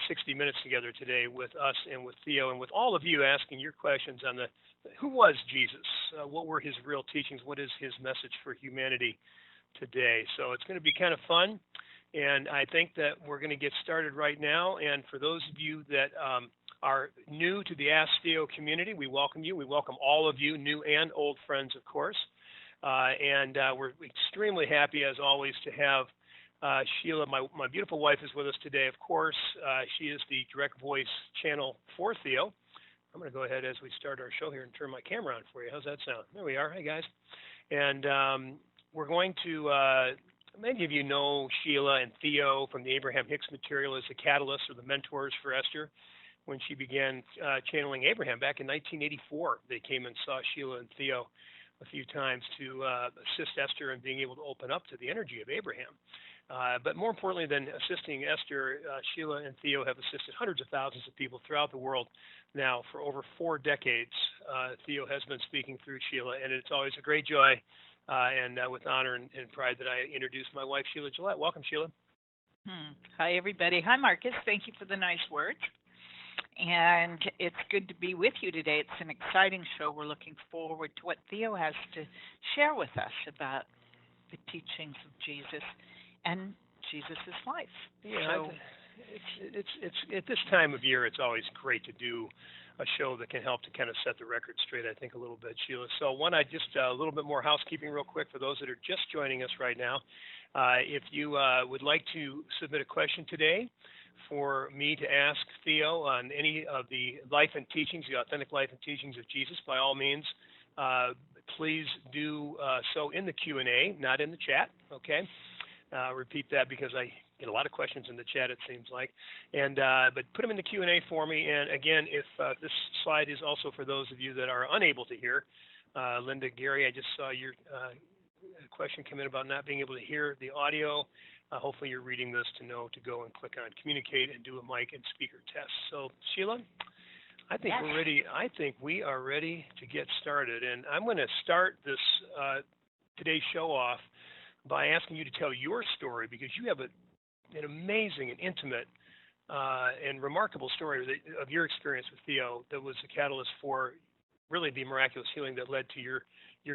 60 minutes together today with us and with Theo and with all of you asking your questions on the who was Jesus? What were his real teachings? What is his message for humanity today? So it's going to be kind of fun. And I think that we're going to get started right now. And for those of you that are new to the AskTHEO community, we welcome you. We welcome all of you, new and old friends, of course. And we're extremely happy, as always, to have Sheila, my beautiful wife, is with us today. Of course, she is the direct voice channel for Theo. I'm going to go ahead as we start our show here and turn my camera on for you. How's that sound? There we are. Hey, guys. And we're going to, many of you know Sheila and Theo from the Abraham Hicks material as the catalysts or the mentors for Esther. When she began channeling Abraham back in 1984, they came and saw Sheila and Theo a few times to assist Esther in being able to open up to the energy of Abraham. But more importantly than assisting Esther, Sheila and Theo have assisted hundreds of thousands of people throughout the world now for over 4 decades. Theo has been speaking through Sheila, and it's always a great joy and with honor and pride that I introduce my wife, Sheila Gillette. Welcome, Sheila. Hi, everybody. Hi, Marcus. Thank you for the nice words. And it's good to be with you today. It's an exciting show. We're looking forward to what Theo has to share with us about the teachings of Jesus and Jesus' life. Yeah, so, it's at this time of year, it's always great to do a show that can help to kind of set the record straight, I think, a little bit, Sheila. So just a little bit more housekeeping real quick for those that are just joining us right now. If you would like to submit a question today for me to ask Theo on any of the life and teachings, the authentic life and teachings of Jesus, by all means, please do so in the Q&A, not in the chat, okay? Repeat that because I get a lot of questions in the chat, it seems like. And but put them in the Q&A for me. And again, if this slide is also for those of you that are unable to hear. Linda, Gary, I just saw your question come in about not being able to hear the audio. Hopefully you're reading this to know to go and click on communicate and do a mic and speaker test. So Sheila, I think we're ready. I think we are ready to get started. And I'm going to start this today's show off by asking you to tell your story, because you have an amazing and intimate and remarkable story of your experience with Theo that was the catalyst for really the miraculous healing that led to your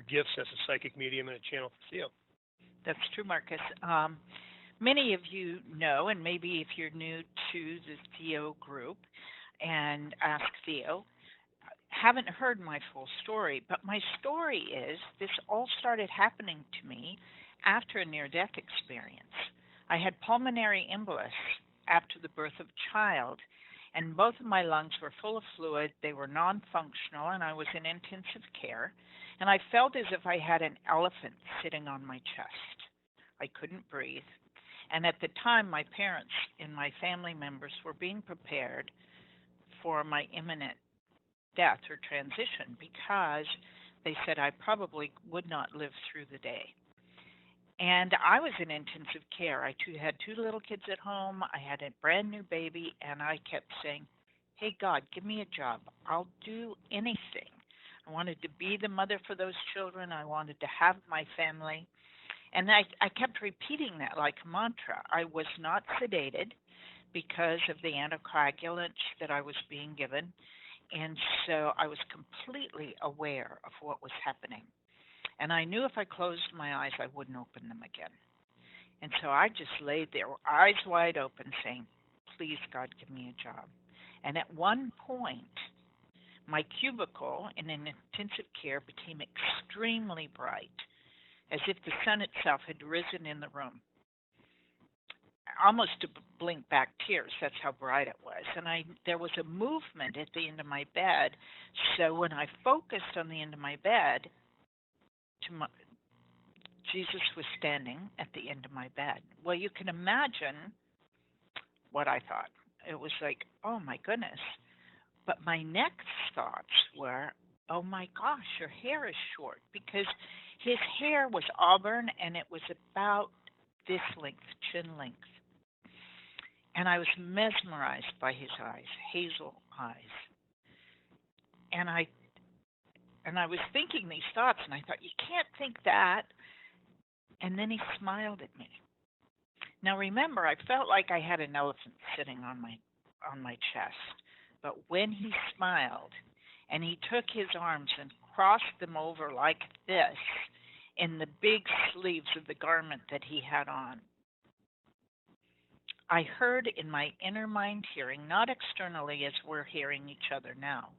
gifts as a psychic medium and a channel for Theo. That's true, Marcus. Many of you know, and maybe if you're new to the THEO group and AskTHEO, haven't heard my full story, but my story is this all started happening to me after a near-death experience. I had pulmonary embolus after the birth of a child, and both of my lungs were full of fluid. They were non-functional, and I was in intensive care, and I felt as if I had an elephant sitting on my chest. I couldn't breathe. And at the time, my parents and my family members were being prepared for my imminent death or transition because they said I probably would not live through the day. And I was in intensive care. I had 2 little kids at home. I had a brand new baby, and I kept saying, hey, God, give me a job. I'll do anything. I wanted to be the mother for those children. I wanted to have my family. And I kept repeating that like a mantra. I was not sedated because of the anticoagulants that I was being given. And so I was completely aware of what was happening. And I knew if I closed my eyes, I wouldn't open them again. And so I just laid there, eyes wide open, saying, please, God, give me a job. And at one point, my cubicle in an intensive care became extremely bright, as if the sun itself had risen in the room. Almost to blink back tears, that's how bright it was. And there was a movement at the end of my bed. So when I focused on the end of my bed, Jesus was standing at the end of my bed. Well, you can imagine what I thought. It was like, oh my goodness. But my next thoughts were, oh my gosh, your hair is short, because his hair was auburn and it was about this length, chin length. And I was mesmerized by his eyes, hazel eyes. And I was thinking these thoughts, and I thought, you can't think that. And then he smiled at me. Now remember, I felt like I had an elephant sitting on my chest. But when he smiled and he took his arms and crossed them over like this in the big sleeves of the garment that he had on, I heard in my inner mind hearing, not externally as we're hearing each other now,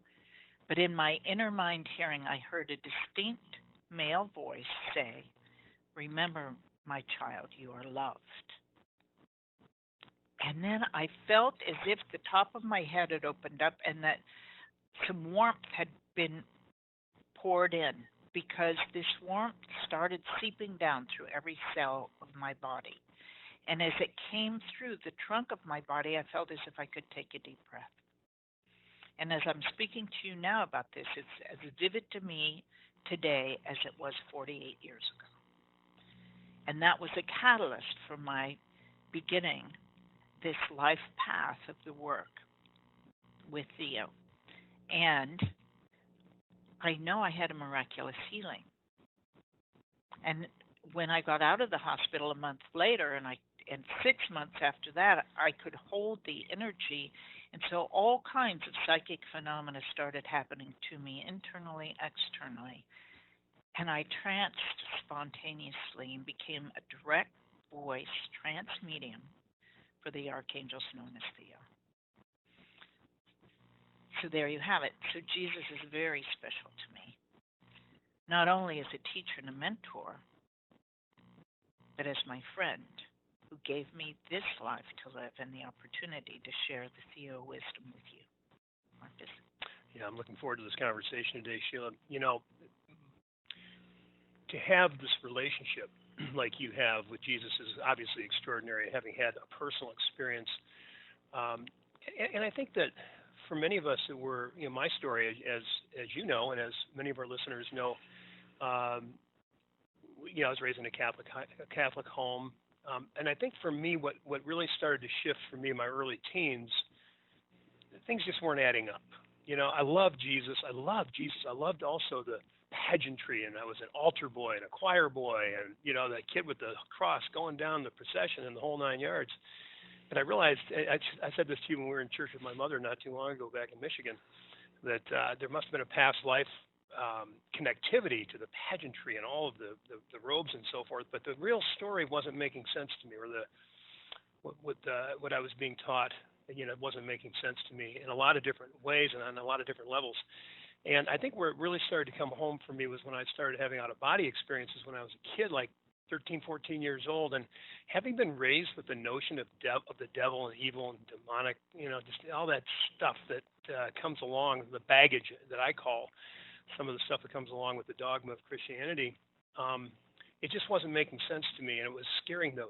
but in my inner mind hearing, I heard a distinct male voice say, "Remember, my child, you are loved." And then I felt as if the top of my head had opened up and that some warmth had been poured in, because this warmth started seeping down through every cell of my body. And as it came through the trunk of my body, I felt as if I could take a deep breath. And as I'm speaking to you now about this, it's as vivid to me today as it was 48 years ago. And that was a catalyst for my beginning this life path of the work with THEO. And I know I had a miraculous healing. And when I got out of the hospital a month later, and 6 months after that, I could hold the energy. And so all kinds of psychic phenomena started happening to me, internally, externally. And I tranced spontaneously and became a direct voice trance medium for the archangels known as THEO. So there you have it. So Jesus is very special to me, not only as a teacher and a mentor, but as my friend who gave me this life to live and the opportunity to share the THEO wisdom with you. Marcus? Yeah, I'm looking forward to this conversation today, Sheila. You know, to have this relationship like you have with Jesus is obviously extraordinary, having had a personal experience. And I think that for many of us that were, you know, my story, as you know, and as many of our listeners know, you know, I was raised in a Catholic home, and I think for me, what really started to shift for me in my early teens, things just weren't adding up. You know, I loved Jesus. I loved also the pageantry, and I was an altar boy and a choir boy, and you know, that kid with the cross going down the procession and the whole 9 yards. But I realized, I said this to you when we were in church with my mother not too long ago back in Michigan, that there must have been a past life connectivity to the pageantry and all of the robes and so forth. But the real story wasn't making sense to me, or what I was being taught, you know, wasn't making sense to me in a lot of different ways and on a lot of different levels. And I think where it really started to come home for me was when I started having out-of-body experiences when I was a kid, like 13, 14 years old, and having been raised with the notion of the devil and evil and demonic, you know, just all that stuff that comes along, the baggage that I call some of the stuff that comes along with the dogma of Christianity, it just wasn't making sense to me, and it was scaring the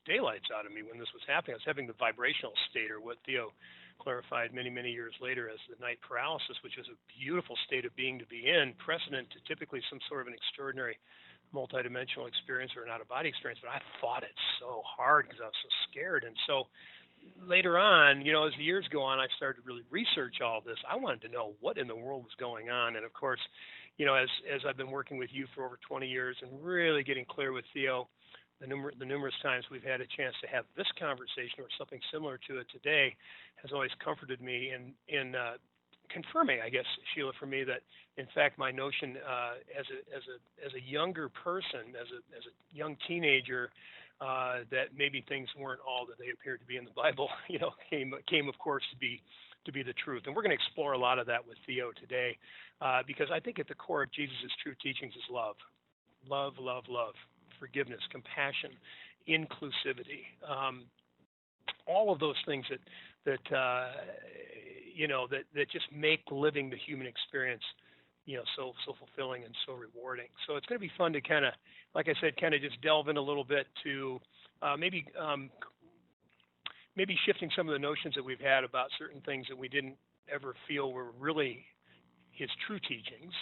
daylights out of me when this was happening. I was having the vibrational state, or what THEO clarified many, many years later as the night paralysis, which is a beautiful state of being to be in, precedent to typically some sort of an extraordinary multidimensional experience or an out-of-body experience. But I fought it so hard because I was so scared. And so later on, you know, as the years go on, I started to really research all this. I wanted to know what in the world was going on. And of course, you know, as I've been working with you for over 20 years and really getting clear with THEO, the numerous times we've had a chance to have this conversation or something similar to it today has always comforted me in confirming, I guess, Sheila, for me that in fact my notion as a younger person, as a young teenager, that maybe things weren't all that they appeared to be in the Bible, you know, came of course to be the truth. And we're going to explore a lot of that with THEO today, because I think at the core of Jesus' true teachings is love, forgiveness, compassion, inclusivity, all of those things that you know, that just make living the human experience, you know, so fulfilling and so rewarding. So it's going to be fun to kind of, like I said, kind of just delve in a little bit to maybe shifting some of the notions that we've had about certain things that we didn't ever feel were really his true teachings.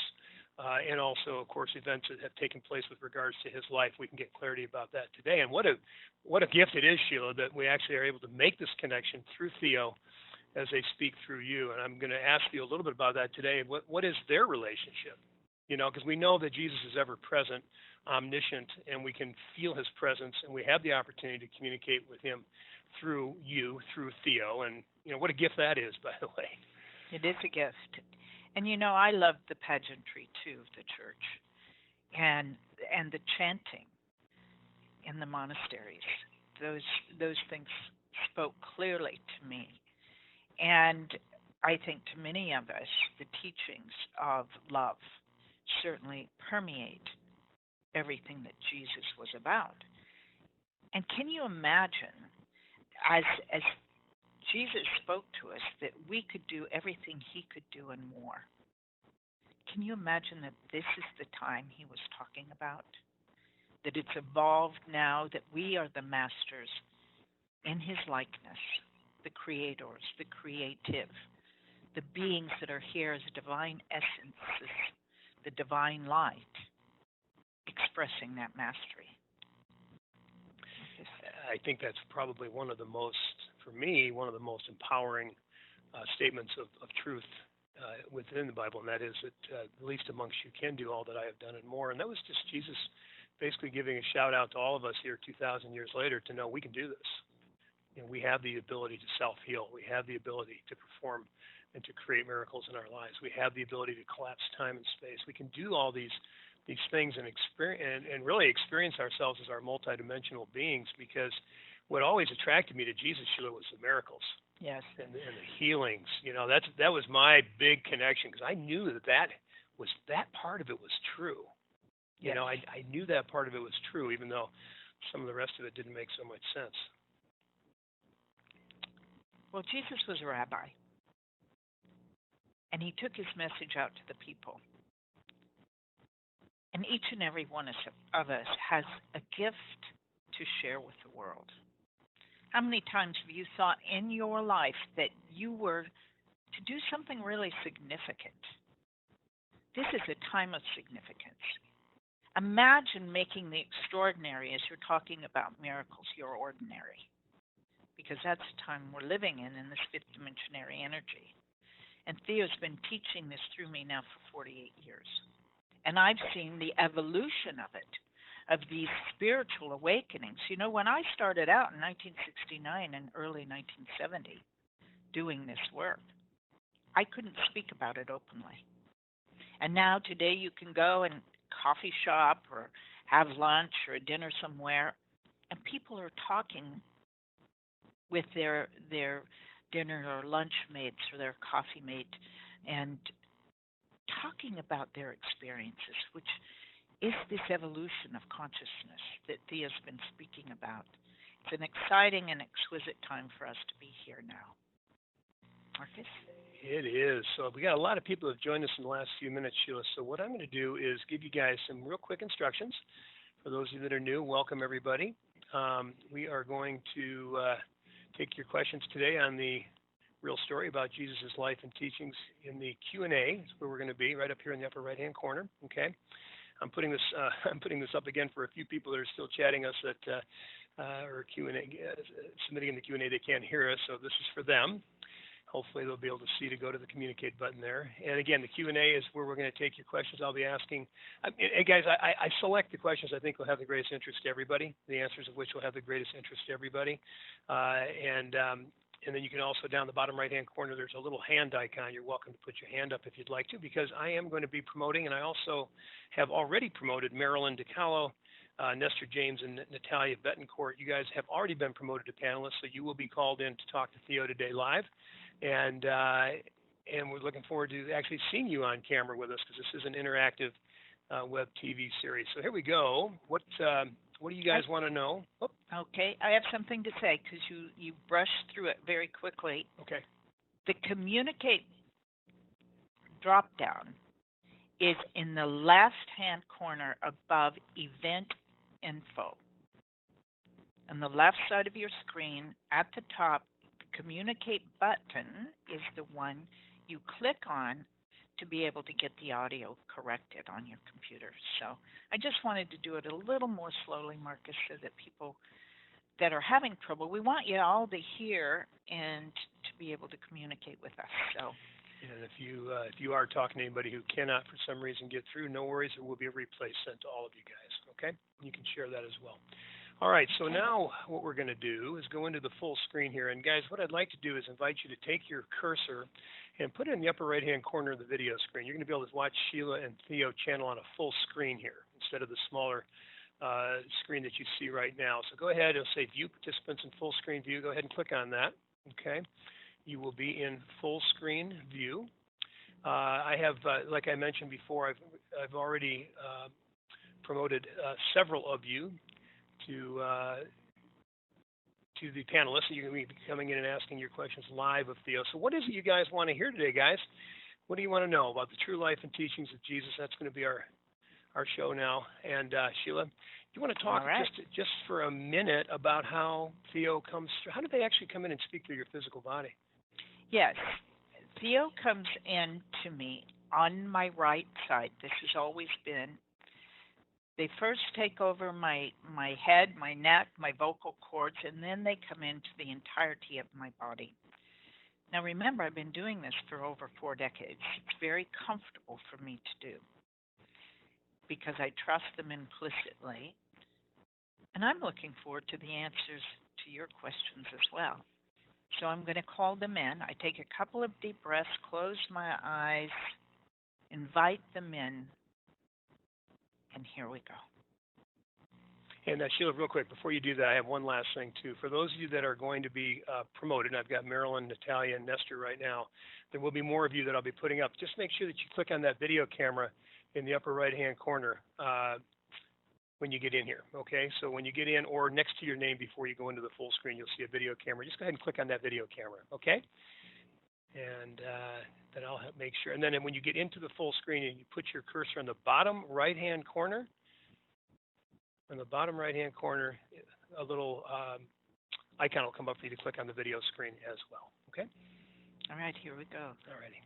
And also, of course, events that have taken place with regards to his life. We can get clarity about that today. And what a gift it is, Sheila, that we actually are able to make this connection through THEO as they speak through you. And I'm going to ask you a little bit about that today. What is their relationship? You know, because we know that Jesus is ever present omniscient, and we can feel his presence, and we have the opportunity to communicate with him through you, through Theo. And, what a gift that is, by the way. It is a gift. And I love the pageantry too of the church and the chanting in the monasteries. Those things spoke clearly to me. And I think to many of us, the teachings of love certainly permeate everything that Jesus was about. And can you imagine, as Jesus spoke to us, that we could do everything he could do and more? Can you imagine that this is the time he was talking about? That it's evolved now, that we are the masters in his likeness, the creators, the creative, the beings that are here as divine essences, the divine light, expressing that mastery. I think that's probably one of the most empowering statements of truth within the Bible, and that is that the least amongst you can do all that I have done and more. And that was just Jesus basically giving a shout out to all of us here 2,000 years later to know we can do this. We have the ability to self-heal. We have the ability to perform and to create miracles in our lives. We have the ability to collapse time and space. We can do all these things and really experience ourselves as our multidimensional beings, because what always attracted me to Jesus, Sheila, was the miracles. Yes. And the healings. That was my big connection, because I knew that part of it was true. Yes. I knew that part of it was true, even though some of the rest of it didn't make so much sense. Well, Jesus was a rabbi, and he took his message out to the people. And each and every one of us has a gift to share with the world. How many times have you thought in your life that you were to do something really significant? This is a time of significance. Imagine making the extraordinary, as you're talking about miracles, your ordinary. Because that's the time we're living in this fifth dimensionary energy. And Theo's been teaching this through me now for 48 years. And I've seen the evolution of it, of these spiritual awakenings. When I started out in 1969 and early 1970 doing this work, I couldn't speak about it openly. And now today you can go and coffee shop or have lunch or a dinner somewhere, and people are talking with their dinner or lunch mates or their coffee mate and talking about their experiences, which is this evolution of consciousness that Theo's been speaking about. It's an exciting and exquisite time for us to be here now. Marcus? It is. So we got a lot of people who have joined us in the last few minutes, Sheila. So what I'm going to do is give you guys some real quick instructions. For those of you that are new, welcome everybody. We are going to take your questions today on the real story about Jesus' life and teachings in the Q&A. That's where we're going to be, right up here in the upper right-hand corner. Okay. I'm putting this up again for a few people that are still chatting us or Q&A, submitting in the Q&A. They can't hear us, so this is for them. Hopefully they'll be able to see to go to the communicate button there. And again, the Q&A is where we're going to take your questions. I'll be asking. And guys, I select the questions I think will have the greatest interest to everybody, the answers of which will have the greatest interest to everybody. And then you can also, down the bottom right-hand corner, there's a little hand icon. You're welcome to put your hand up if you'd like to, because I am going to be promoting, and I also have already promoted Marilyn DiCallo, Nestor James, and Natalia Betancourt. You guys have already been promoted to panelists, so you will be called in to talk to Theo today live. And we're looking forward to actually seeing you on camera with us, because this is an interactive web TV series. So here we go. What do you guys want to know? Oh. Okay, I have something to say, because you brushed through it very quickly. Okay. The communicate drop-down is in the left-hand corner above event info. On the left side of your screen, at the top, the communicate button is the one you click on to be able to get the audio corrected on your computer. So I just wanted to do it a little more slowly, Marcus, so that people that are having trouble, we want you all to hear and to be able to communicate with us. So. And if you are talking to anybody who cannot for some reason get through, no worries, there will be a replay sent to all of you guys. Okay? You can share that as well. All right, so now what we're going to do is go into the full screen here. And guys, what I'd like to do is invite you to take your cursor and put it in the upper right-hand corner of the video screen. You're going to be able to watch Sheila and Theo channel on a full screen here instead of the smaller screen that you see right now. So go ahead, it'll say View Participants in Full Screen View. Go ahead and click on that. Okay, you will be in full screen view. I have, like I mentioned before, I've already promoted several of you to the panelists. You're going to be coming in and asking your questions live of Theo. So what is it you guys want to hear today, guys? What do you want to know about the true life and teachings of Jesus? That's going to be our show now. And Sheila, do you want to talk just for a minute about how Theo comes through? How do they actually come in and speak through your physical body? Yes. Theo comes in to me on my right side. This has always been. They first take over my head, my neck, my vocal cords, and then they come into the entirety of my body. Now remember, I've been doing this for over 4 decades. It's very comfortable for me to do because I trust them implicitly. And I'm looking forward to the answers to your questions as well. So I'm going to call them in. I take a couple of deep breaths, close my eyes, invite them in, and here we go. And Sheila, real quick, before you do that, I have one last thing, too. For those of you that are going to be promoted, and I've got Marilyn, Natalia, and Nestor right now, there will be more of you that I'll be putting up. Just make sure that you click on that video camera in the upper right-hand corner when you get in here, okay? So when you get in, or next to your name before you go into the full screen, you'll see a video camera. Just go ahead and click on that video camera, okay? And then I'll make sure. And then when you get into the full screen, and you put your cursor on the bottom right-hand corner, on the bottom right-hand corner, a little icon will come up for you to click on the video screen as well, okay? All right, here we go. All righty.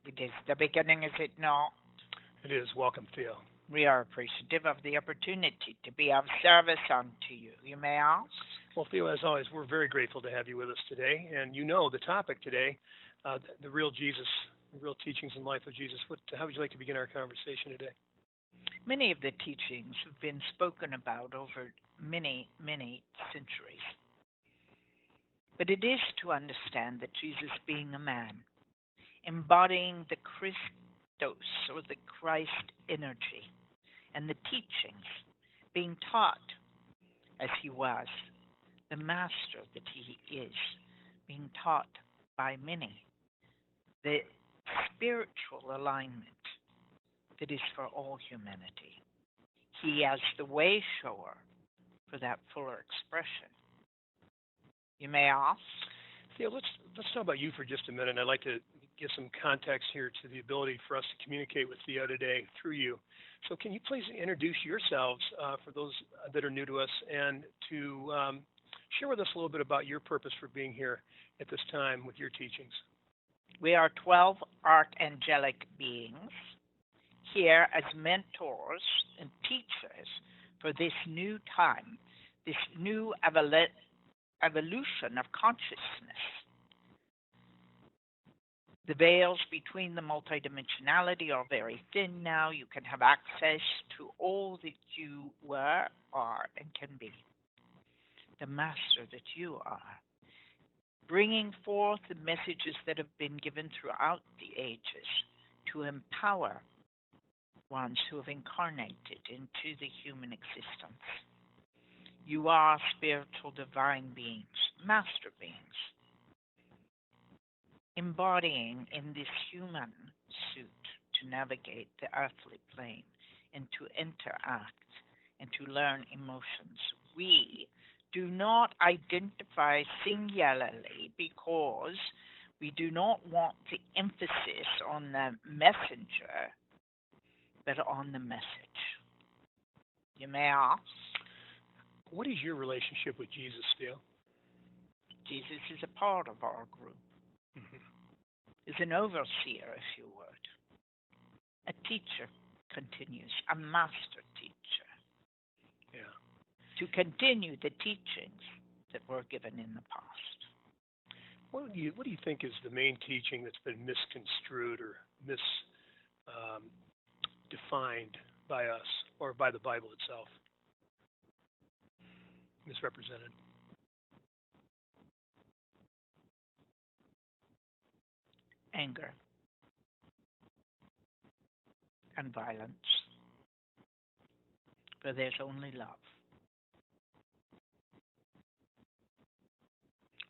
It is the beginning, is it not? It is. Welcome, Theo. We are appreciative of the opportunity to be of service unto you. You may ask? Well, Theo, as always, we're very grateful to have you with us today. And you know the topic today, the real Jesus, the real teachings and life of Jesus. How would you like to begin our conversation today? Many of the teachings have been spoken about over many, many centuries. But it is to understand that Jesus, being a man, embodying the Christos, or the Christ energy, and the teachings, being taught as he was, the master that he is, being taught by many, the spiritual alignment that is for all humanity. He as the way shower for that fuller expression. You may ask? Theo, let's talk about you for just a minute. I'd like to give some context here to the ability for us to communicate with Theo today through you. So can you please introduce yourselves for those that are new to us, and to share with us a little bit about your purpose for being here at this time with your teachings? We are 12 archangelic beings here as mentors and teachers for this new time, this new evolution of consciousness. The veils between the multidimensionality are very thin now. You can have access to all that you were, are, and can be. The master that you are, bringing forth the messages that have been given throughout the ages to empower ones who have incarnated into the human existence. You are spiritual divine beings, master beings, embodying in this human suit to navigate the earthly plane and to interact and to learn emotions. We do not identify singularly because we do not want the emphasis on the messenger, but on the message. You may ask? What is your relationship with Jesus, Theo? Jesus is a part of our group. Is an overseer, if you would. A teacher continues, a master teacher, Yeah. to continue the teachings that were given in the past. What do you think is the main teaching that's been misconstrued or defined by us or by the Bible itself? Misrepresented. Anger and violence, where there's only love.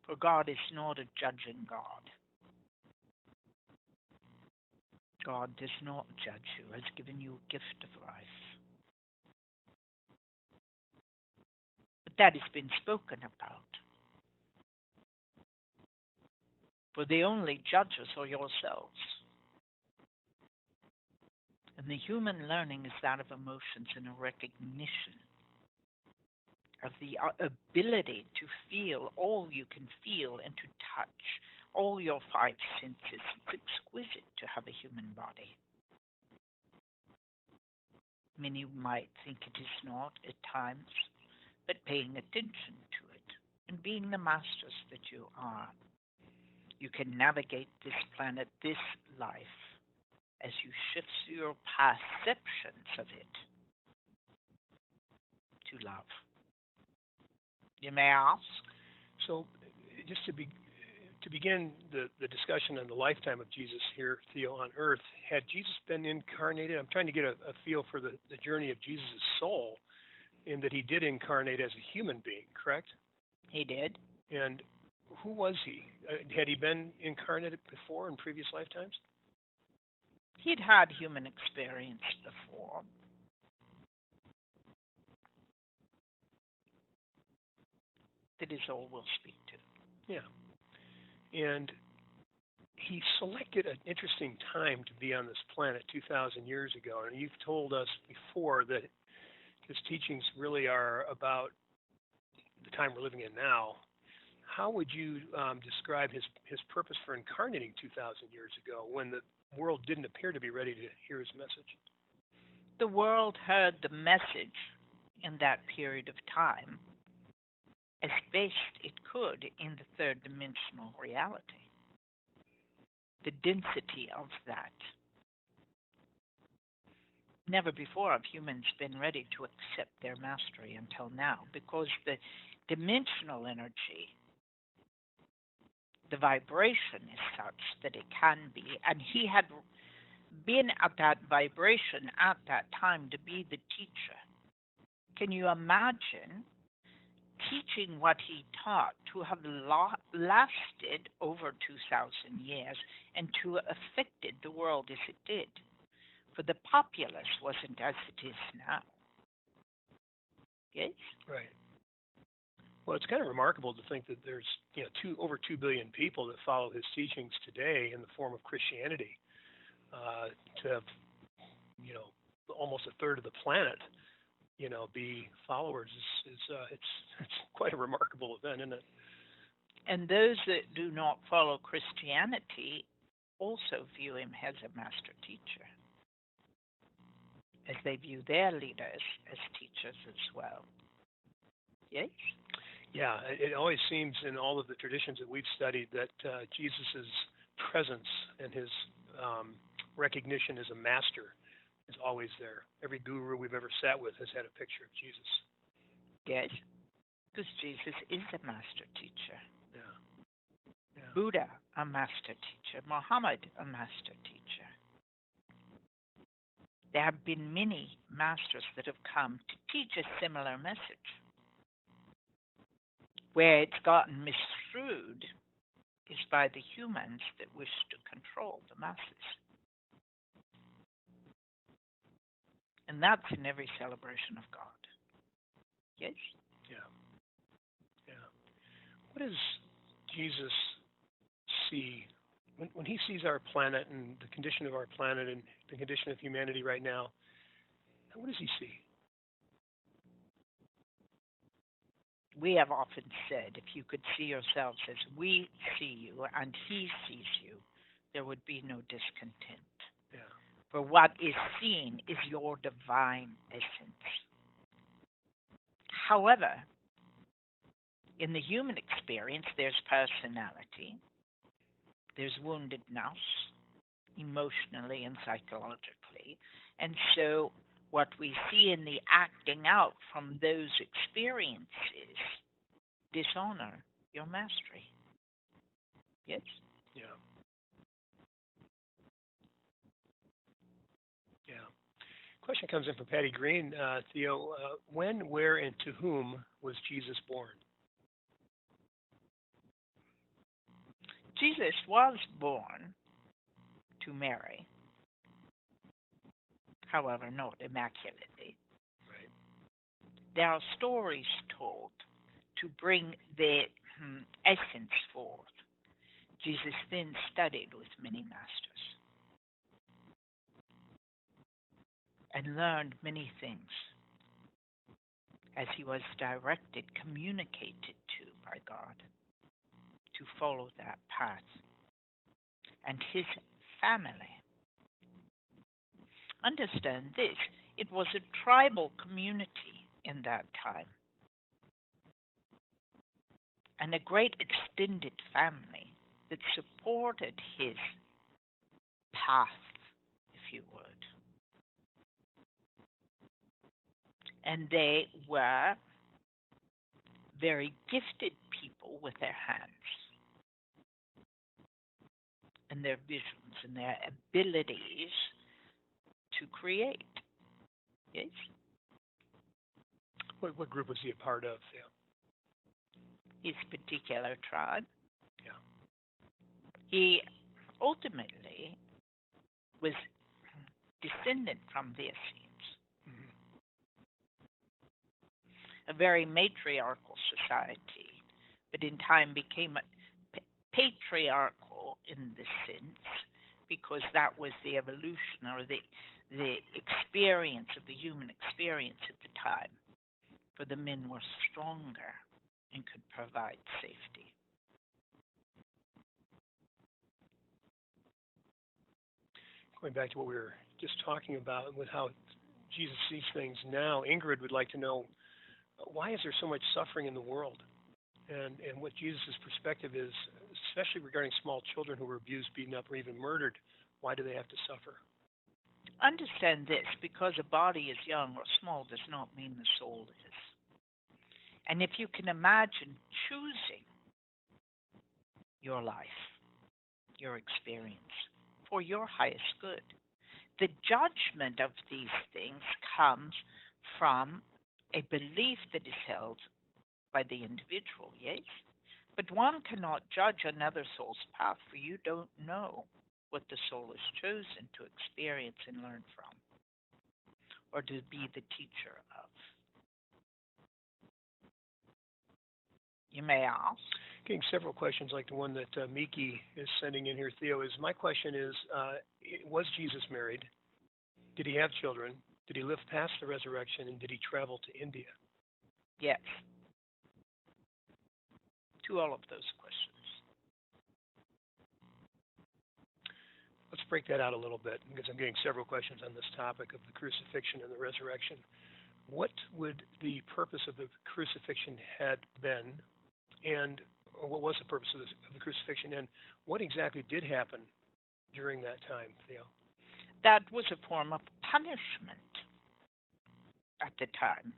For God is not a judging God. God does not judge you, has given you a gift of life. But that has been spoken about. For the only judges are yourselves. And the human learning is that of emotions and a recognition of the ability to feel all you can feel and to touch all your five senses. It's exquisite to have a human body. Many might think it is not at times, but paying attention to it and being the masters that you are, you can navigate this planet, this life, as you shift your perceptions of it to love. You may ask? So, just to begin the discussion on the lifetime of Jesus here, Theo, on earth, had Jesus been incarnated? I'm trying to get a feel for the journey of Jesus' soul, in that he did incarnate as a human being, correct? He did. And who was he? Had he been incarnated before in previous lifetimes? He'd had human experience before. That is all we'll speak to. Yeah. And he selected an interesting time to be on this planet 2,000 years ago. And you've told us before that his teachings really are about the time we're living in now. How would you describe his purpose for incarnating 2,000 years ago when the world didn't appear to be ready to hear his message? The world heard the message in that period of time as best it could in the third dimensional reality. The density of that. Never before have humans been ready to accept their mastery until now, because the dimensional energy, the vibration is such that it can be, and he had been at that vibration at that time to be the teacher. Can you imagine teaching what he taught to have lasted over 2,000 years and to have affected the world as it did? For the populace wasn't as it is now. Yes? Right. Well, it's kind of remarkable to think that there's over 2 billion people that follow his teachings today in the form of Christianity. To have almost a third of the planet be followers is it's quite a remarkable event, isn't it? And those that do not follow Christianity also view him as a master teacher, as they view their leaders as teachers as well. Yes? Yeah, it always seems in all of the traditions that we've studied that Jesus' presence and his recognition as a master is always there. Every guru we've ever sat with has had a picture of Jesus. Yes, because Jesus is a master teacher. Yeah. Buddha, a master teacher. Muhammad, a master teacher. There have been many masters that have come to teach a similar message. Where it's gotten misconstrued is by the humans that wish to control the masses. And that's in every celebration of God. Yes? Yeah. What does Jesus see when he sees our planet and the condition of our planet and the condition of humanity right now? What does he see? We have often said, if you could see yourselves as we see you and he sees you, there would be no discontent. Yeah. For what is seen is your divine essence. However, in the human experience, there's personality, there's woundedness, emotionally and psychologically. And so what we see in the acting out from those experiences dishonor your mastery. Yes? Yeah. Yeah. Question comes in from Patty Green. Theo, when, where, and to whom was Jesus born? Jesus was born to Mary, however, not immaculately. Right. There are stories told to bring the essence forth. Jesus then studied with many masters and learned many things as he was directed, communicated to by God to follow that path. And his family. Understand this, it was a tribal community in that time, and a great extended family that supported his path, if you would. And they were very gifted people with their hands and their visions and their abilities to create. Yes? What group was he a part of, Theo? His particular tribe. Yeah. He ultimately was descendant from the Essenes, a very matriarchal society, but in time became patriarchal in the sense because that was the evolution or the experience of the human experience at the time. For the men were stronger and could provide safety. Going back to what we were just talking about with how Jesus sees things now, Ingrid would like to know, why is there so much suffering in the world? And what Jesus' perspective is, especially regarding small children who were abused, beaten up, or even murdered, why do they have to suffer? Understand this, because a body is young or small does not mean the soul is. And if you can imagine choosing your life, your experience, for your highest good, the judgment of these things comes from a belief that is held by the individual, yes? But one cannot judge another soul's path, for you don't know what the soul has chosen to experience and learn from, or to be the teacher of. You may ask. Getting several questions like the one that Miki is sending in here, Theo, is my question is, was Jesus married? Did he have children? Did he live past the resurrection? And did he travel to India? Yes. To all of those questions. Let's break that out a little bit because I'm getting several questions on this topic of the crucifixion and the resurrection. What would the purpose of the crucifixion had been, and or what was the purpose of the crucifixion, and what exactly did happen during that time, Theo? That was a form of punishment at the time.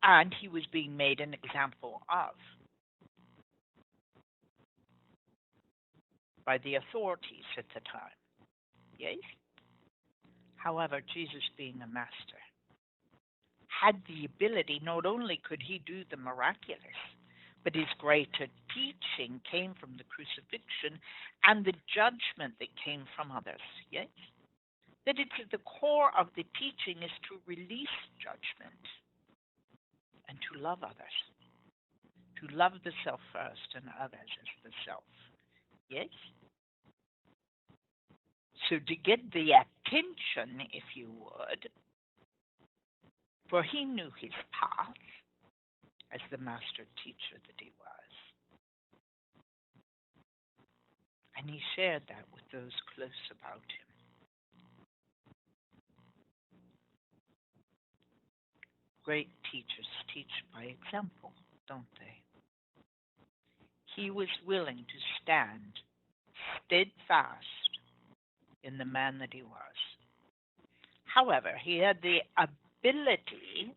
And he was being made an example of by the authorities at the time. Yes? However, Jesus, being a master, had the ability, not only could he do the miraculous, but his greater teaching came from the crucifixion and the judgment that came from others. Yes? That it's at the core of the teaching is to release judgment and to love others. To love the self first and others as the self. Yes? So to get the attention, if you would, for he knew his path as the master teacher that he was. And he shared that with those close about him. Great teachers teach by example, don't they? He was willing to stand steadfast in the man that he was. However, he had the ability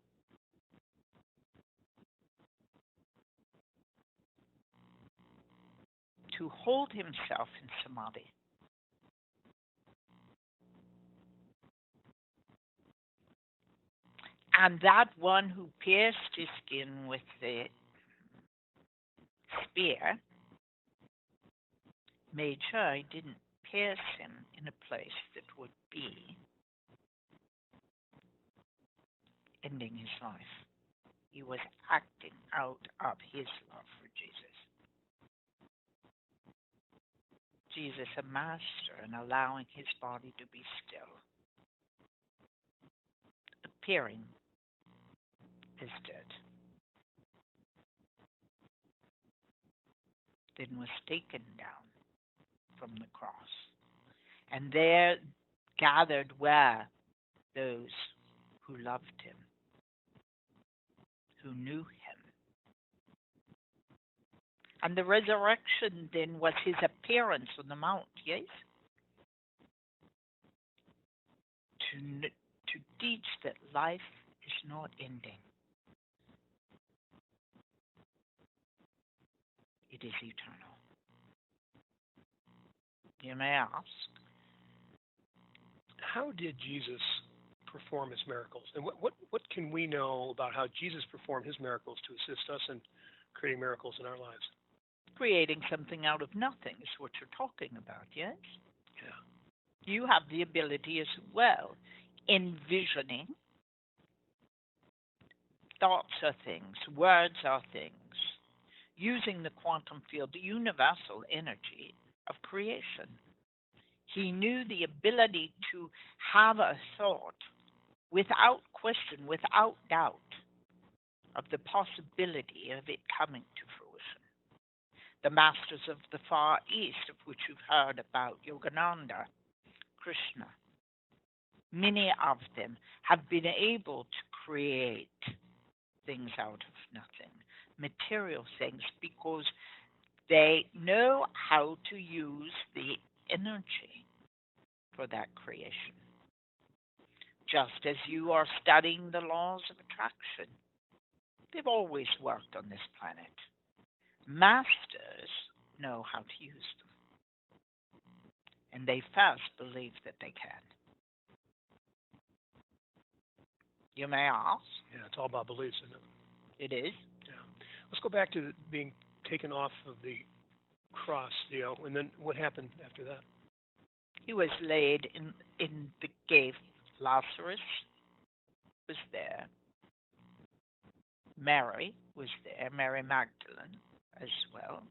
to hold himself in samadhi. And that one who pierced his skin with the spear made sure he didn't pierce him in a place that would be ending his life. He was acting out of his love for Jesus. Jesus, a master in allowing his body to be still, appearing as dead, then was taken down from the cross. And there gathered were those who loved him, who knew him. And the resurrection then was his appearance on the mount, yes? To teach that life is not ending. It is eternal. You may ask, how did Jesus perform his miracles? And what can we know about how Jesus performed his miracles to assist us in creating miracles in our lives? Creating something out of nothing is what you're talking about, yes? Yeah. You have the ability as well, envisioning. Thoughts are things, words are things, using the quantum field, the universal energy of creation. He knew the ability to have a thought without question, without doubt, of the possibility of it coming to fruition. The masters of the Far East, of which you've heard about, Yogananda, Krishna, many of them have been able to create things out of nothing, material things, because they know how to use the energy for that creation. Just as you are studying the laws of attraction, they've always worked on this planet. Masters know how to use them, and they first believe that they can. You may ask. Yeah, it's all about beliefs, isn't it? It is. Yeah. Let's go back to being taken off of the cross, Theo, and then what happened after that? He was laid in the cave. Lazarus was there. Mary was there, Mary Magdalene as well.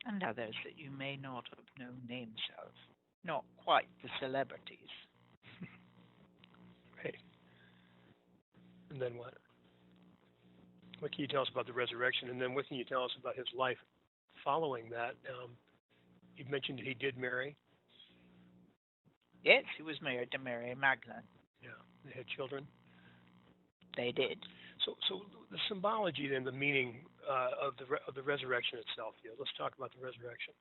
And others that you may not have known names of. Not quite the celebrities. Right. And then what? What can you tell us about the resurrection? And then what can you tell us about his life following that? You mentioned he did marry. Yes, he was married to Mary Magdalene. Yeah, they had children. They did. So the symbology then, the meaning of the resurrection itself. Yeah, let's talk about the resurrection.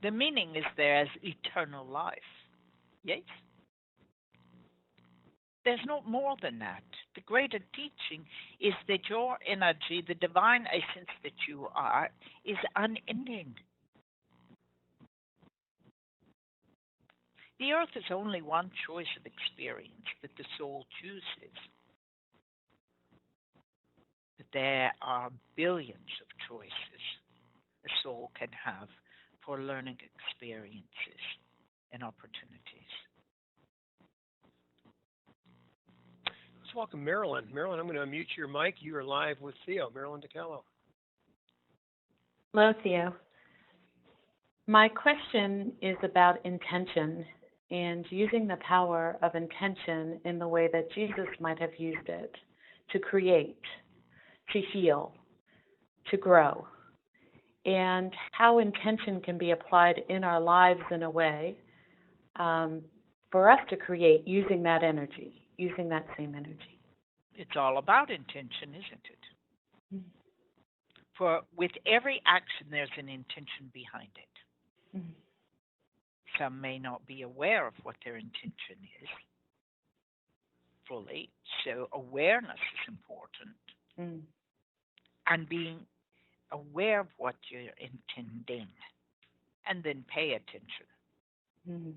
The meaning is there as eternal life. Yes. There's not more than that. The greater teaching is that your energy, the divine essence that you are, is unending. The earth is only one choice of experience that the soul chooses. But there are billions of choices a soul can have for learning experiences and opportunities. Let's welcome Marilyn. Marilyn, I'm going to unmute your mic. You are live with Theo. Marilyn DeCallo. Hello, Theo. My question is about intention and using the power of intention in the way that Jesus might have used it. to create, to heal, to grow, and how intention can be applied in our lives in a way for us to create using that energy, using that same energy. It's all about intention, isn't it? Mm-hmm. For with every action, there's an intention behind it. Mm-hmm. Some may not be aware of what their intention is fully, so awareness is important. Mm-hmm. And being aware of what you're intending, and then pay attention. Mm-hmm.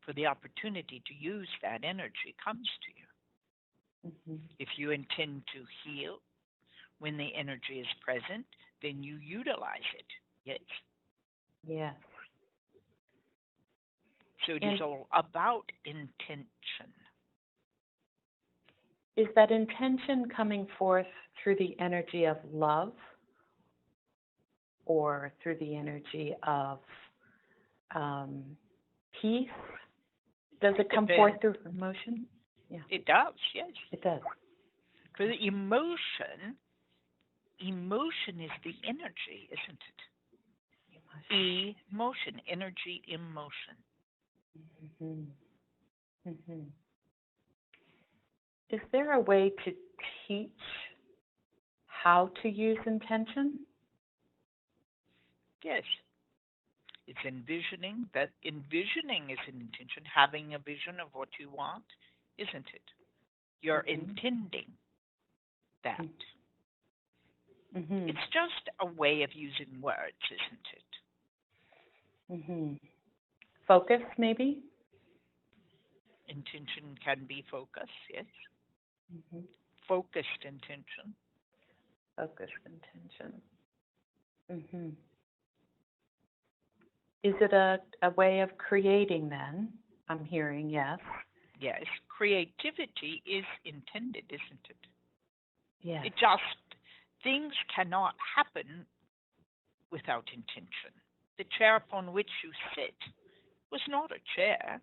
For the opportunity to use that energy comes to you. Mm-hmm. If you intend to heal when the energy is present, then you utilize it. Yes? Yes. So it is all about intention. Is that intention coming forth through the energy of love or through the energy of peace? Does it come forth through emotion? Yeah. It does, yes. It does. For the emotion is the energy, isn't it? Emotion, energy, emotion. Mm-hmm. Mm-hmm. Is there a way to teach how to use intention? Yes. It's envisioning. That envisioning is an intention, having a vision of what you want, isn't it? You're intending that. Mm-hmm. It's just a way of using words, isn't it? Mm-hmm. Focus, maybe? Intention can be focus, yes. Mm-hmm. Focused intention. Focused intention. Mm-hmm. Is it a way of creating then? I'm hearing yes. Yes. Creativity is intended, isn't it? Yes. It just, things cannot happen without intention. The chair upon which you sit was not a chair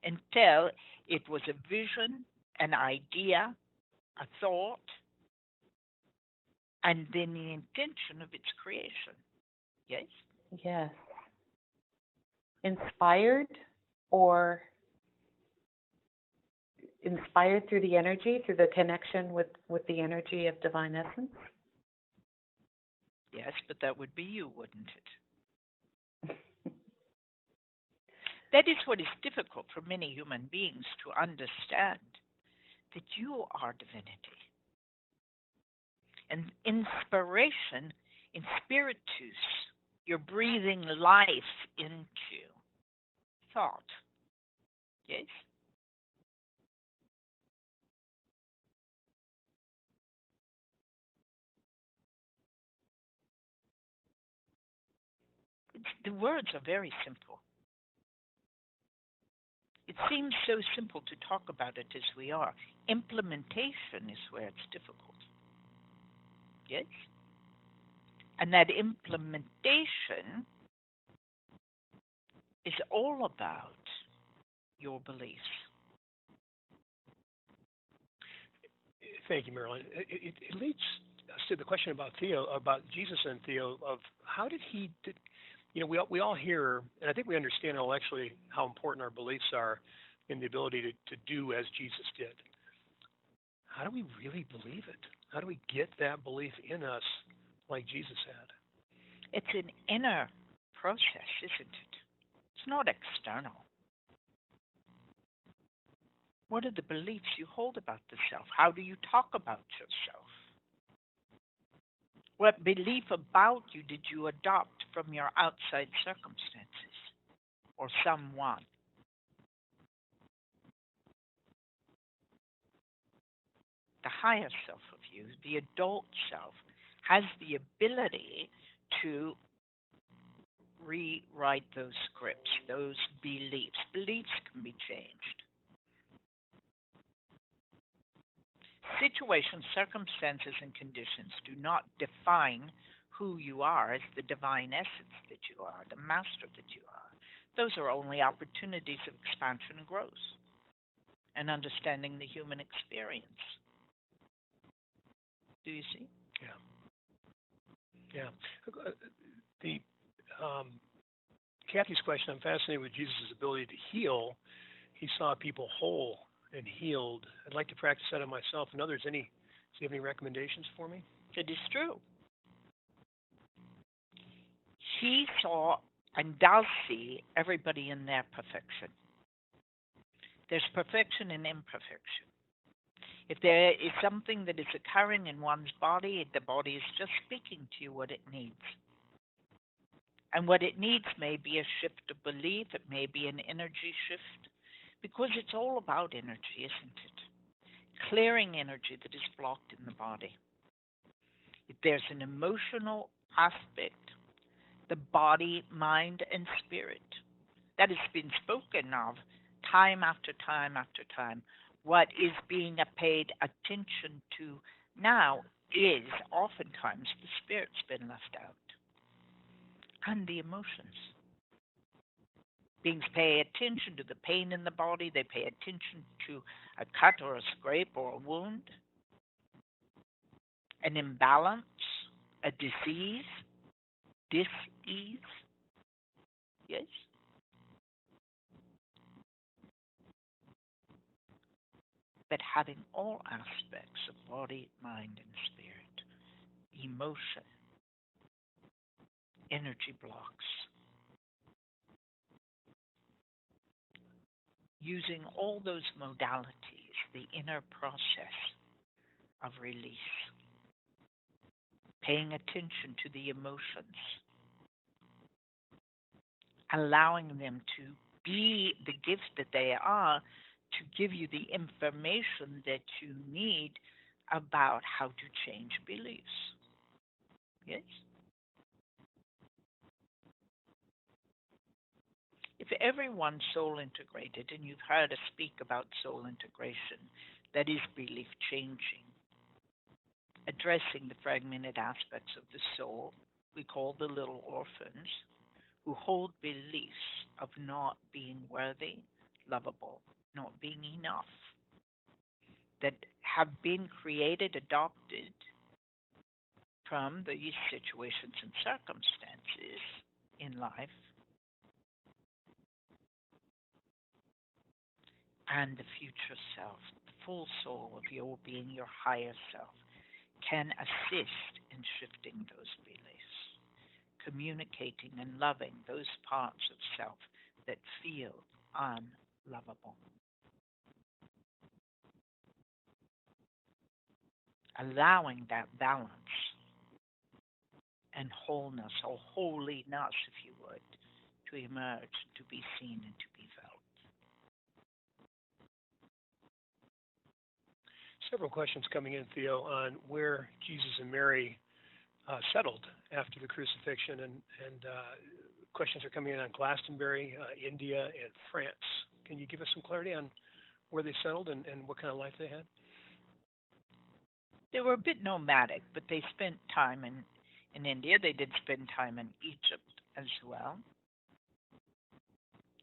until it was a vision, an idea, a thought, and then the intention of its creation. Yes? Yes. Inspired or inspired through the energy, through the connection with the energy of divine essence? Yes, but that would be you, wouldn't it? That is what is difficult for many human beings to understand, that you are divinity. And inspiration, in spiritus, you're breathing life into thought. Yes? The words are very simple. It seems so simple to talk about it as we are. Implementation is where it's difficult. Yes? And that implementation is all about your beliefs. Thank you, Marilyn. It leads us to the question about THEO, about Jesus and THEO, of how did he, we all hear, and I think we understand intellectually how important our beliefs are in the ability to do as Jesus did. How do we really believe it? How do we get that belief in us like Jesus had? It's an inner process, isn't it? It's not external. What are the beliefs you hold about the self? How do you talk about yourself? What belief about you did you adopt from your outside circumstances or someone? The higher self of you, the adult self, has the ability to rewrite those scripts, those beliefs. Beliefs can be changed. Situations, circumstances, and conditions do not define who you are as the divine essence that you are, the master that you are. Those are only opportunities of expansion and growth and understanding the human experience. Do you see? Yeah. Yeah. The Kathy's question, I'm fascinated with Jesus' ability to heal. He saw people whole and healed. I'd like to practice that on myself and others. Do you have any recommendations for me? It is true. He saw and does see everybody in their perfection. There's perfection and imperfection. If there is something that is occurring in one's body, the body is just speaking to you what it needs. And what it needs may be a shift of belief, it may be an energy shift, because it's all about energy, isn't it? Clearing energy that is blocked in the body. If there's an emotional aspect, the body, mind, and spirit, that has been spoken of time after time after time. What is being paid attention to now is oftentimes the spirit's been left out. And the emotions. Beings pay attention to the pain in the body. They pay attention to a cut or a scrape or a wound, an imbalance, a disease, dis-ease. Yes? But having all aspects of body, mind, and spirit, emotion, energy blocks, using all those modalities, the inner process of release, paying attention to the emotions, allowing them to be the gifts that they are, to give you the information that you need about how to change beliefs. Yes? If everyone's soul integrated, and you've heard us speak about soul integration, that is belief changing, addressing the fragmented aspects of the soul we call the little orphans, who hold beliefs of not being worthy, lovable, not being enough, that have been created, adopted from these situations and circumstances in life, and the future self, the full soul of your being, your higher self, can assist in shifting those beliefs, communicating and loving those parts of self that feel unlovable. Allowing that balance and wholeness, or holiness, if you would, to emerge, to be seen, and to be felt. Several questions coming in, Theo, on where Jesus and Mary settled after the crucifixion, and questions are coming in on Glastonbury, India, and France. Can you give us some clarity on where they settled and what kind of life they had? They were a bit nomadic, but they spent time in India. They did spend time in Egypt as well.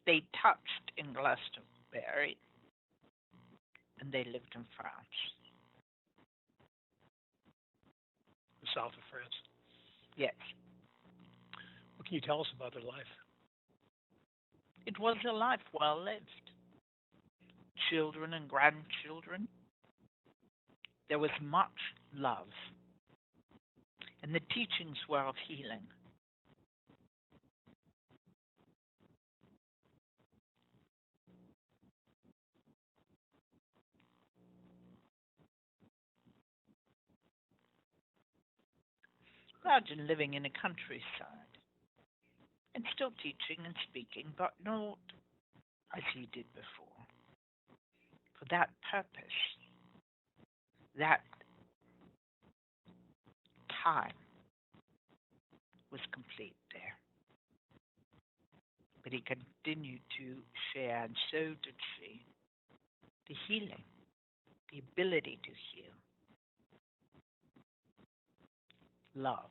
They touched in Glastonbury, and they lived in France. The south of France. Yes. What can you tell us about their life? It was a life well lived. Children and grandchildren. There was much love. And the teachings were of healing. Imagine living in a countryside and still teaching and speaking, but not as he did before. For that purpose, that time was complete there. But he continued to share, and so did she, the healing, the ability to heal, love,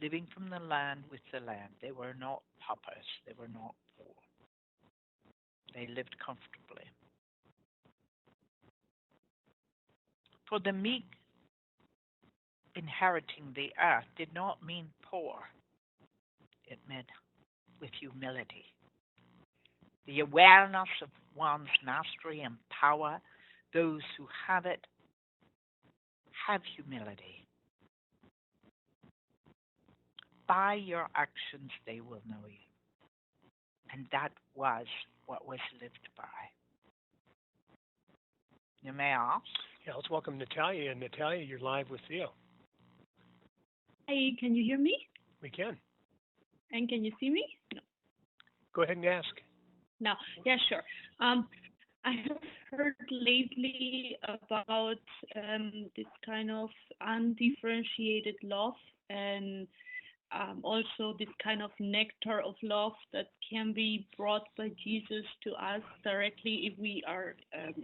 living from the land with the land. They were not paupers, they were not poor. They lived comfortably. For the meek inheriting the earth did not mean poor. It meant with humility. The awareness of one's mastery and power. Those who have it have humility. By your actions they will know you. And that was what was lived by. You may ask? Yeah, let's welcome Natalia. And Natalia, you're live with Theo. Hi, can you hear me? We can. And can you see me? No. Go ahead and ask. No. Yeah, sure. I have heard lately about this kind of undifferentiated love and also this kind of nectar of love that can be brought by Jesus to us directly if we are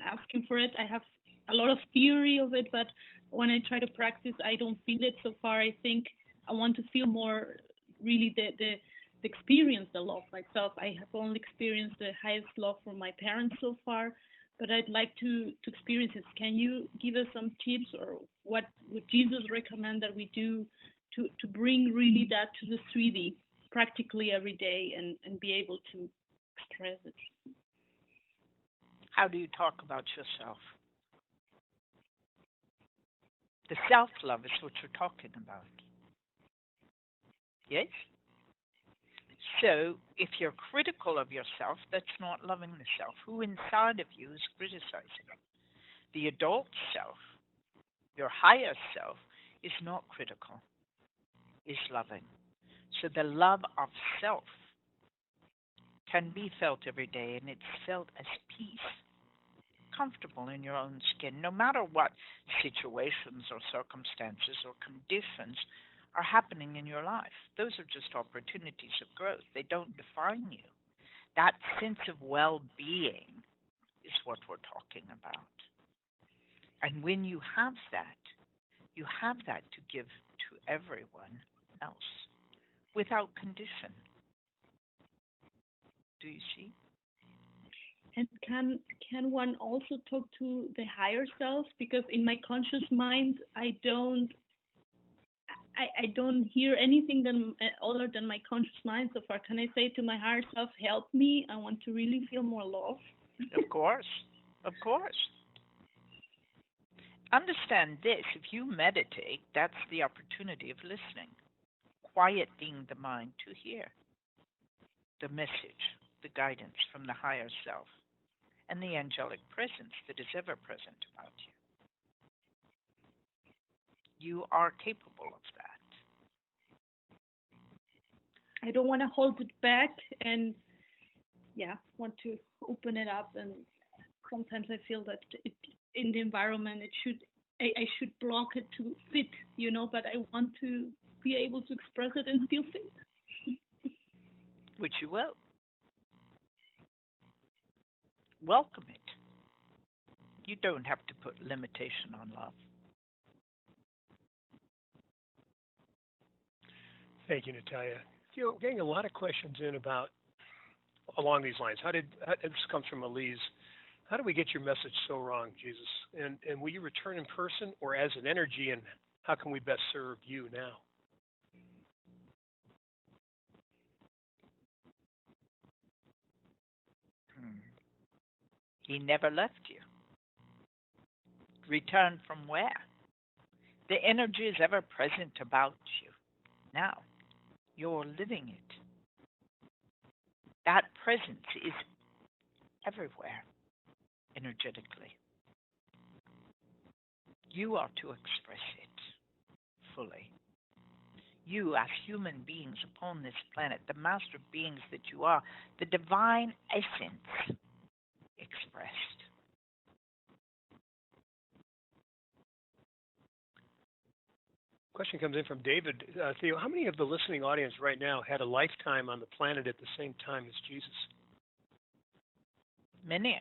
asking for it. I have a lot of theory of it, but when I try to practice, I don't feel it so far. I think I want to feel more really the experience the love myself. I have only experienced the highest love from my parents so far, but I'd like to experience it. Can you give us some tips, or what would Jesus recommend that we do to bring really that to the 3D practically every day and be able to express it? How do you talk about yourself? The self-love is what you're talking about. Yes? So, if you're critical of yourself, that's not loving the self. Who inside of you is criticizing? The adult self, your higher self, is not critical, is loving. So the love of self can be felt every day, and it's felt as peace, comfortable in your own skin, no matter what situations or circumstances or conditions are happening in your life. Those are just opportunities of growth. They don't define you. That sense of well-being is what we're talking about. And when you have that to give to everyone else without condition. Do you see? And can one also talk to the higher self? Because in my conscious mind, I don't hear anything other than my conscious mind so far. Can I say to my higher self, help me? I want to really feel more love. Of course. Of course. Understand this. If you meditate, that's the opportunity of listening, quieting the mind to hear the message, the guidance from the higher self, and the angelic presence that is ever present about you. You are capable of that. I don't want to hold it back and want to open it up, and sometimes I feel that in the environment I should block it to fit, but I want to be able to express it and still fit. Which you will. Welcome it. You don't have to put limitation on love. Thank you, Natalia. Getting a lot of questions in about along these lines. This comes from Elise. How do we get your message so wrong, Jesus? And will you return in person or as an energy, and how can we best serve you now? He never left you. Return from where? The energy is ever present about you. Now, you're living it. That presence is everywhere, energetically. You are to express it fully. You, as human beings upon this planet, the master beings that you are, the divine essence expressed. Question comes in from David. Theo, how many of the listening audience right now had a lifetime on the planet at the same time as Jesus? Many.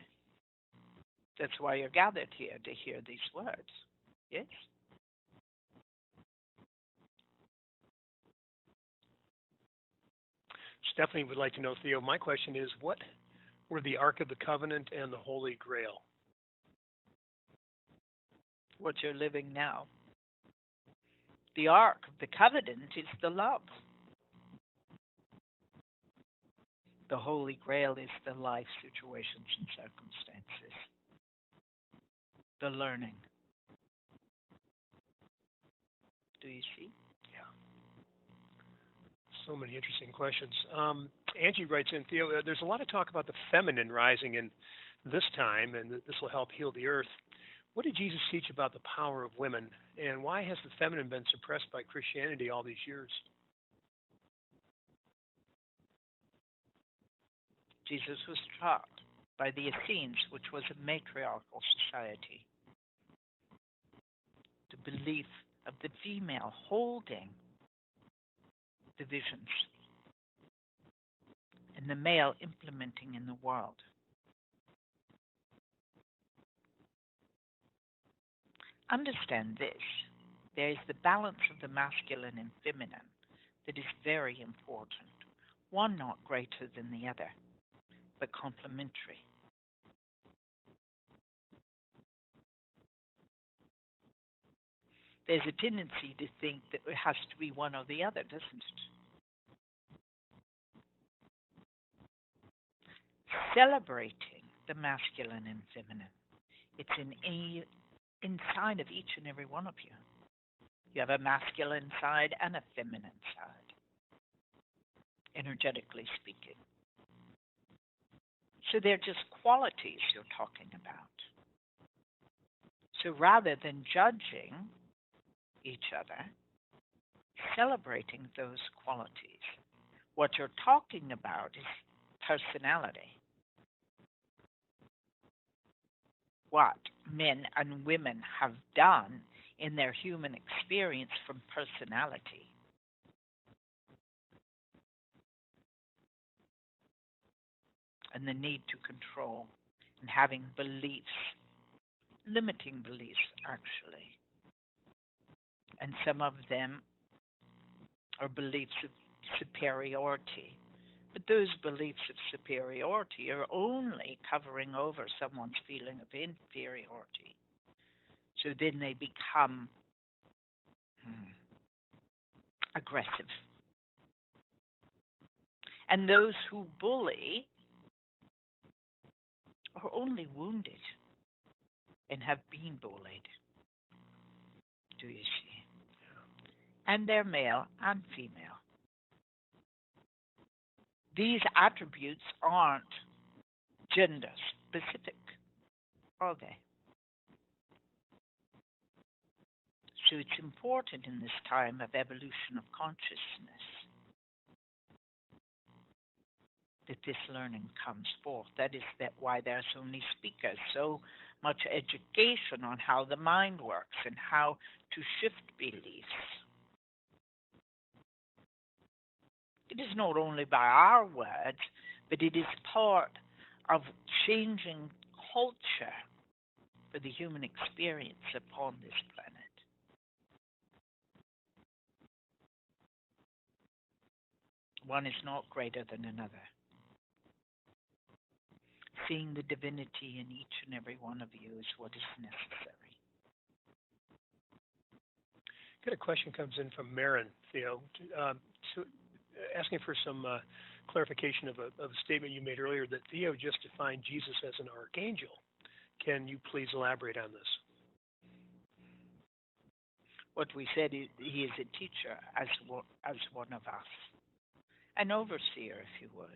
That's why you're gathered here, to hear these words. Yes? Stephanie would like to know, Theo, my question is, what were the Ark of the Covenant and the Holy Grail? what you're living now. The Ark of the Covenant is the love. The Holy Grail is the life situations and circumstances, the learning. Do you see? Yeah. So many interesting questions. Angie writes in, Theo, there's a lot of talk about the feminine rising in this time, and this will help heal the earth. What did Jesus teach about the power of women, and why has the feminine been suppressed by Christianity all these years? Jesus was taught by the Essenes, which was a matriarchal society, the belief of the female holding the visions and the male implementing in the world. Understand this. There is the balance of the masculine and feminine that is very important, one not greater than the other, but complementary. There's a tendency to think that it has to be one or the other, doesn't it? Celebrating the masculine and feminine. It's inside of each and every one of you. You have a masculine side and a feminine side, energetically speaking. So they're just qualities you're talking about. So rather than judging each other, celebrating those qualities, what you're talking about is personality. What men and women have done in their human experience from personality. And the need to control and having beliefs, limiting beliefs actually. And some of them are beliefs of superiority. But those beliefs of superiority are only covering over someone's feeling of inferiority. So then they become aggressive. And those who bully are only wounded and have been bullied. Do you see? And they're male and female. These attributes aren't gender specific, are they? So it's important in this time of evolution of consciousness that this learning comes forth. That is why there are so many speakers, so much education on how the mind works and how to shift beliefs. It is not only by our words, but it is part of changing culture for the human experience upon this planet. One is not greater than another. Seeing the divinity in each and every one of you is what is necessary. Got a question comes in from Marin, Theo, asking for some clarification of a statement you made earlier that Theo just defined Jesus as an archangel. Can you please elaborate on this? What we said is he is a teacher as one of us, an overseer, if you would.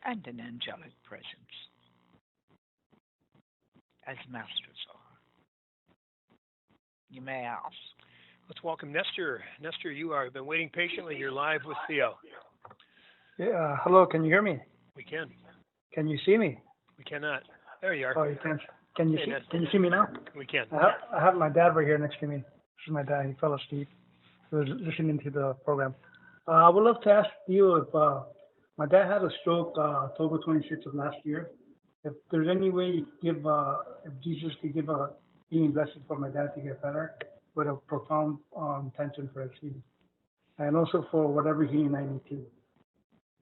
And an angelic presence, as masters are. You may ask. Let's welcome Nestor. Nestor, you have been waiting patiently. You're live with Theo. Yeah, hello, can you hear me? We can. Can you see me? We cannot. There you are. Oh, you can. Can you Hey, see? Nestor. Can you see me now? We can. I have my dad right here next to me. This is my dad. He fell asleep. He was listening to the program. I would love to ask you if my dad had a stroke October 26th of last year. If there's any way you could give, if Jesus could give a healing blessing for my dad to get better, with a profound intention for his healing, and also for whatever healing I need to.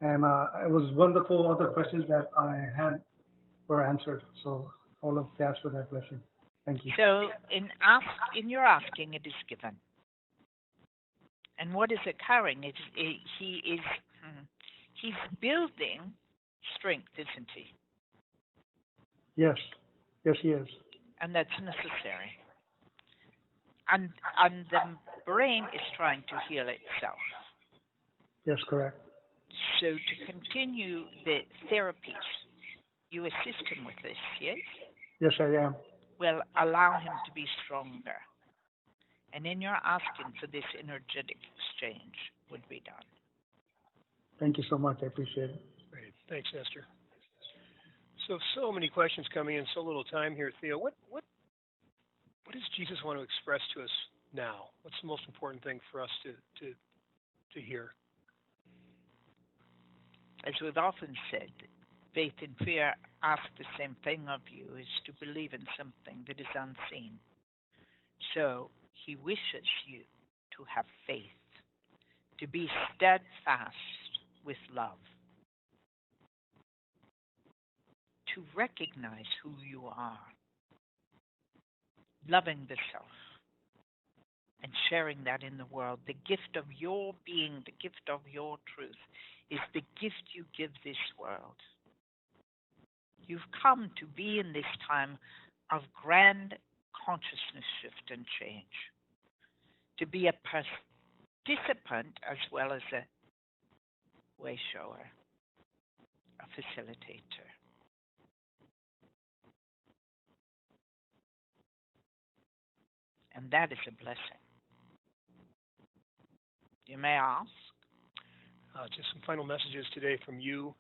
And it was wonderful. Other questions that I had were answered. So I would love to ask for that question. Thank you. So in your asking, it is given. And what is occurring is he's building strength, isn't he? Yes. Yes, he is. And that's necessary. And the brain is trying to heal itself. Yes, correct. So to continue the therapies, you assist him with this, yes? Yes, I am. Well, allow him to be stronger. And in your asking for this energetic exchange would be done. Thank you so much. I appreciate it. Great. Thanks, Esther. So many questions coming in, so little time here, Theo. What does Jesus want to express to us now? What's the most important thing for us to hear? As we've often said, faith and fear ask the same thing of you, is to believe in something that is unseen. So he wishes you to have faith, to be steadfast with love, to recognize who you are, loving the self, and sharing that in the world. The gift of your being, the gift of your truth, is the gift you give this world. You've come to be in this time of grand consciousness shift and change, to be a participant as well as a way shower, a facilitator. And that is a blessing. You may ask? Just some final messages today from you,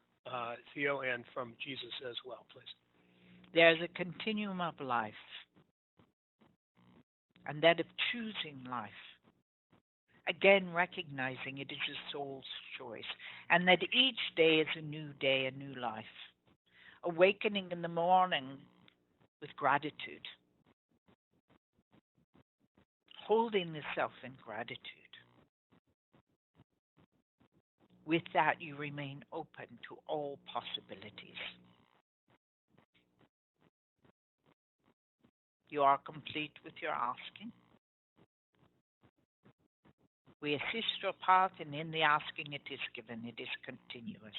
Theo, and from Jesus as well, please. There's a continuum of life, and that of choosing life. Again, recognizing it is a soul's choice, and that each day is a new day, a new life. Awakening in the morning with gratitude. Holding the self in gratitude. With that, you remain open to all possibilities. You are complete with your asking. We assist your path, and in the asking it is given. It is continuous.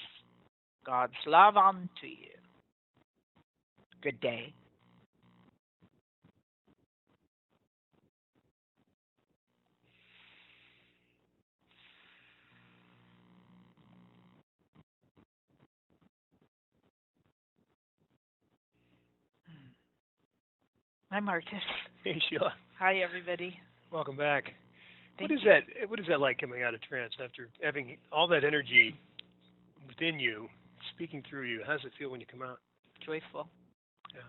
God's love unto you. Good day. Hi, Marcus. Hey, Sheila. Hi, everybody. Welcome back. Thank What is you. that? What is that like coming out of trance after having all that energy within you, speaking through you? How does it feel when you come out? Joyful. Yeah.